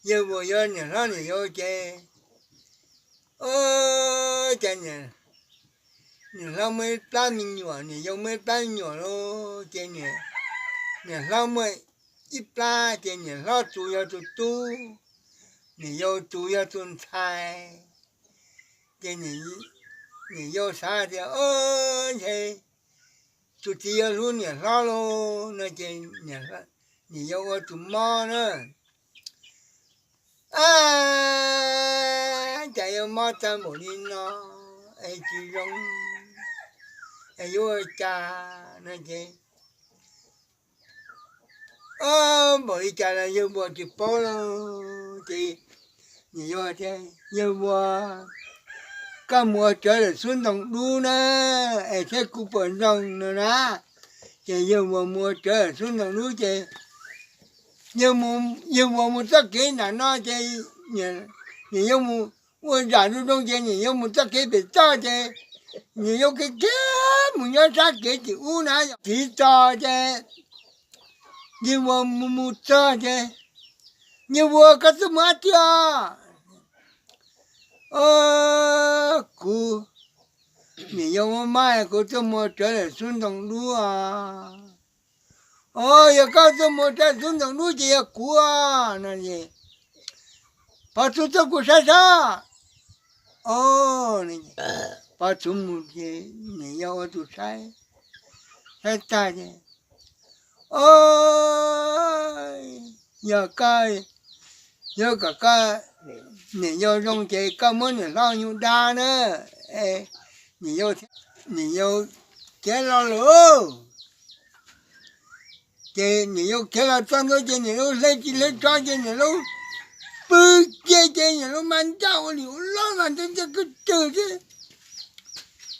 yêu vô yêu nhỉ nó nhỉ yêu chê chả nhỉ nhỉ nó mới ta mình nhỏ nhỉ yêu mới ta nhỏ lo chê nhỉ nhỉ nó mới ít ta chê nhỉ nó chủ yếu tu nhỉ yêu chủ yếu tuần thai chê nhỉ yêu sao thì chê chủ yếu luôn nhỉ nó lo nó chê nhỉ yêu ở tụ mò nữa chả yêu mò ta một đi nó ai chỉ rong ai yêu cha nó chê bởi cha là yêu bùa chỉ bó lo chị nhiều thế yêu bùa các mùa trời là xuân đồng đu nè ai sẽ cũng bận rong nữa nè chị yêu bùa mùa trời là xuân đồng đu chị yêu bùa một tất kế là nó chị yêu mua giả đu đông chị yêu một tất kế bị to chị yêu cái một nhớ sát kế chị u nè chỉ to chị nhiều vô một cho chứ nhiều vô cái thứ mà chưa cụ nhiều vô mai cụ thứ mà trở lại xuống đồng đua giờ cái thứ mà trở xuống đồng đua gì cụ này gì bắt số thứ cụ sai sao này bắt số một gì nhiều vô tụ sai ta chứ giờ cả cái nè giờ trong cái món này lo nhiều đa nữa nè giờ cái lo luôn cái nè giờ cái là trong đó cái nè nó lấy cho cái nè nó bự cái nè nó mang cháo liệu lo mà cái trừ chứ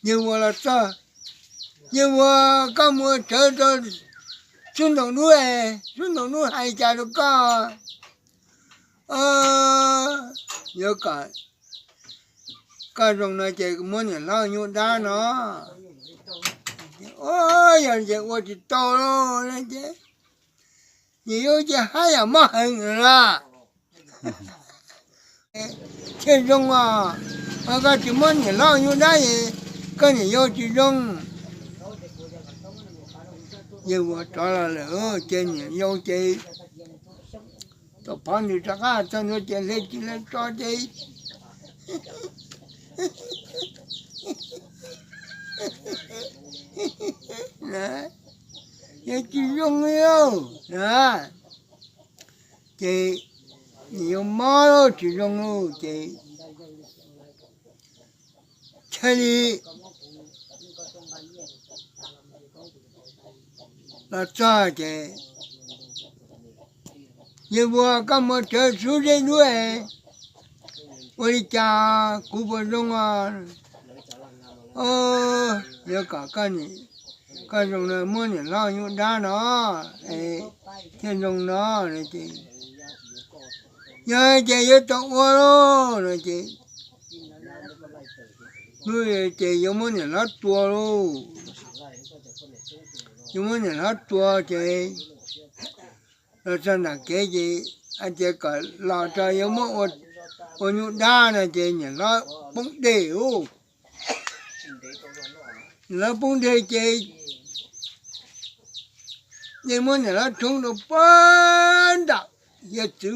nhưng mà là sao nhưng mà có mua chơi cho xuống đồng núi hai cha nó có nhớ cả rồng này chạy muốn nhà lo nhiều đá nó giờ chạy qua chỉ to lo này chứ nhiều chứ hai à mất hình rồi là trên rồng cái chỉ muốn nhà lo nhiều đá gì cái này vô chỉ rồng nhưng mà cho là lỡ trên nhà vô chị tôi phán đi ra cho nó trên lên chỉ lên cho chị nè chị rung yêu nè chị nhiều mó đó chị rung luôn chị chơi đi là sao chứ như vừa có một trời xuống đây nuôi ôi cha cụ bà rong giờ cả cái rong này muốn để lo như đá nó thiên rong nó này chị giờ chị giờ tao qua đó này chị nuôi chị giờ muốn để nó tua luôn nhưng mà nó tua chị rồi sao là cái gì anh chị cả lò trời giống một nhũ đa này chị nhỉ nó bóng đều nó bóng đều chị nhưng mà nó trúng được bán đặc giờ chữ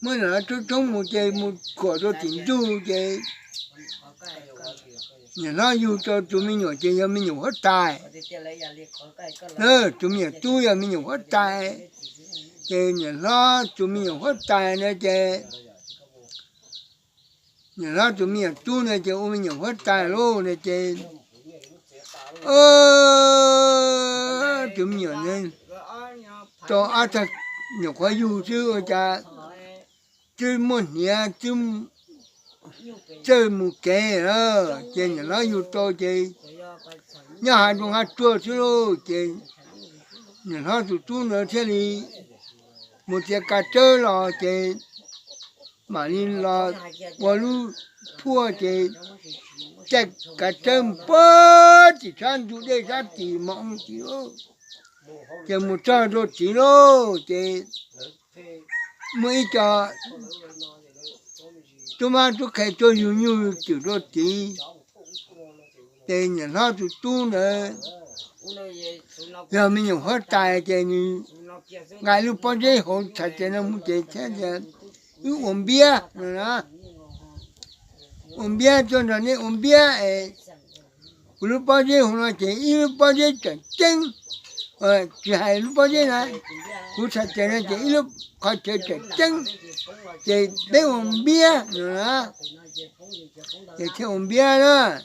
mới nó trúng một chị một quả cho tiền du chị nhà nó yêu cho chúng mình nhỏ chơi mình nhiều hết tài, chúng mình tu mình nhiều hết tài, chơi nhà nó chúng mình nhiều hết tài nữa chơi, nhà nó chúng mình tu này chơi mình nhiều hết tài luôn này chơi, chúng mình nhiều nên, cho ăn thật nhiều quá yêu chứ cha, chứ muốn nhà chúng chơi một cái đó, chơi nhà nó yêu to chơi, nhà hai đồng hai tua chứ đâu chơi, nhà nó tụt tụt nữa thế đi, một chiếc cá chơi là chơi, mà đi là qua lu thua chơi, chạy cá chơi bớt chỉ sang tụt đây ra chỉ mong chỉ 这么早就地喽，这每一家都嘛都开始有就着地，这年头就多了，要没有好大这呢，俺路把这好才这那么这天天有我们别啊，我们别做着呢，我们别哎。路把这好了，这一路把这真，只还路把这呢，我才真呢，这一路快这真，这没我们别啊，这听我们别了，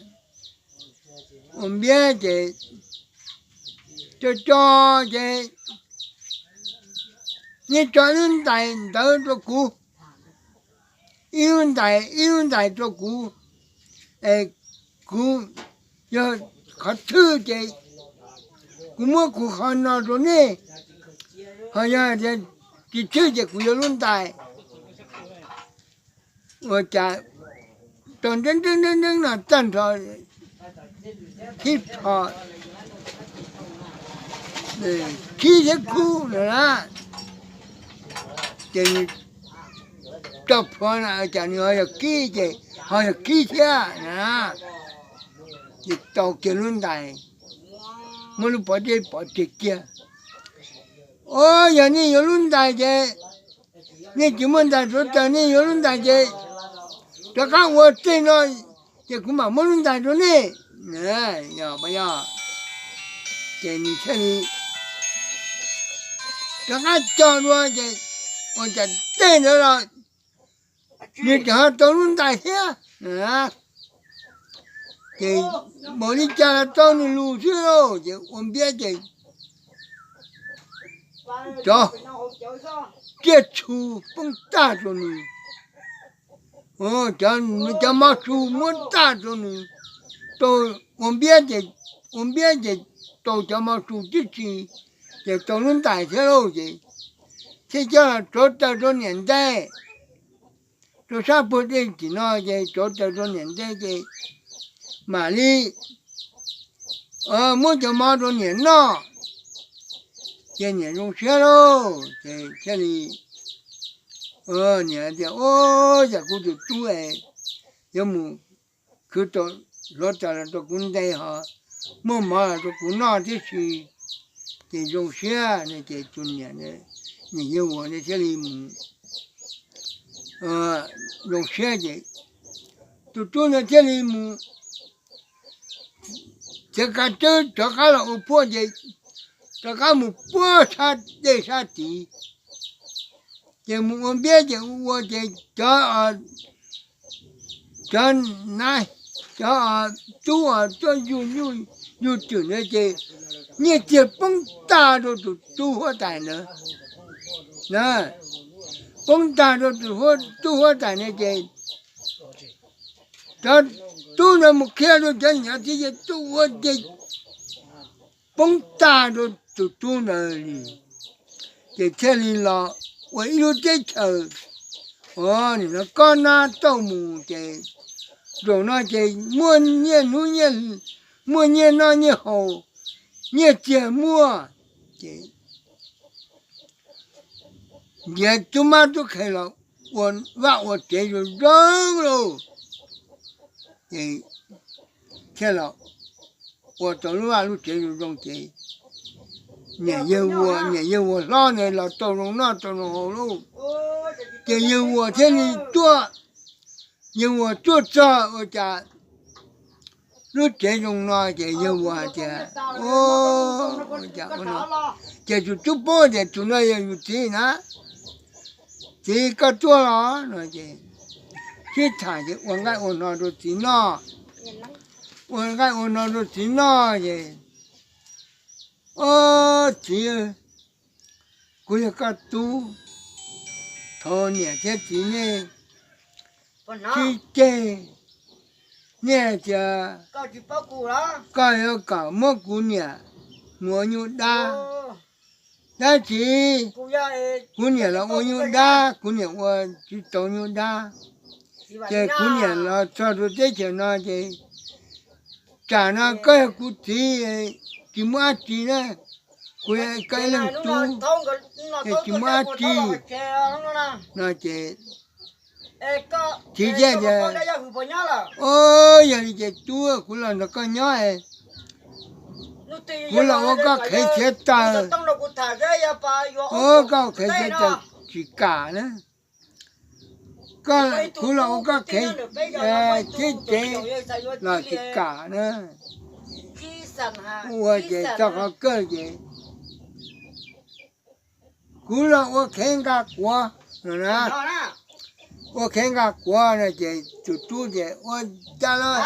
我们别这你找人带到这股，一轮带这股，股。要看头的，我们股看那种呢，好像这头的股要轮带，我家等那站着，踢跑，踢的股了，这你这破了，家里好像给的，好像给钱啊。你到结论带，我们把这结，哦，呀，你有轮带的，你怎么带说的？你有轮带的，这看我真了，这恐怕没轮带着呢，要不要？给你这里，这看叫我这，我这真着了，你这还到轮带去啊？给某你家找你路去喽，这我们别这，走，这出甭打着你，叫马叔没打着你，都我们别都叫马叔进去，这都能带去喽这叫做这年代，这啥不得劲呢？这年代这。马里，我叫马着年了，这年中学喽，这里，年的这股子多哎，要么去到老早了到工地哈，没嘛到工哪的去，这中学那这中年的，你有我的这里么，中学的，都中了这里么。这个了，我破的，这个么破啥的啥地，这我别的我这这那这有真的这，你这蹦大着都好带呢，那蹦大着都好带呢这都那么看着这伢这些都我这蹦大着都那里，这里了，我一路在瞅，你说刚那到木这，容那这莫年那年好，年节末这，也他妈都开了，我这就扔喽。开了，我走路路这就中这，年有我老年了，都中好喽。这有我这里多，有我做早我家，路这种了这有我这，我家我那，这就做包的，做那也有这呢，这个做了那这。这他的我爱我那都听了，我爱我那都听了的，这，我也搞多，头年这今年，这，年这，搞要搞么姑娘，我有大，但是，姑娘了我有大，姑娘我去都有大。这姑娘了，找着这些那这，长那个骨体，怎么子呢？ quê cái lăng tu cái chỉ má chi nó chỉ chỉ thế giờ ôi giờ thì tua cũng là nó có nhớ cũng là có cái chết ta có cái chết ta chỉ cả nữa cũng là có cái chết là chỉ cả nữa ủa chị cho họ cơ gì cũng là có khen cả quá rồi nè có khen cả quá này chị tụt tụt chị có cha lo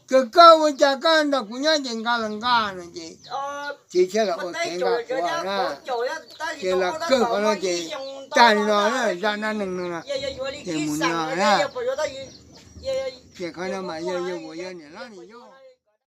cái câu cha con đó cũng nhớ chuyện cả lần cả này chị sẽ là có khen cả quá nè chị là cơ của nó chị cha nó nè cha nó nè chị muốn nó nè chị coi nó mà giờ giờ buổi giờ này nó thì vô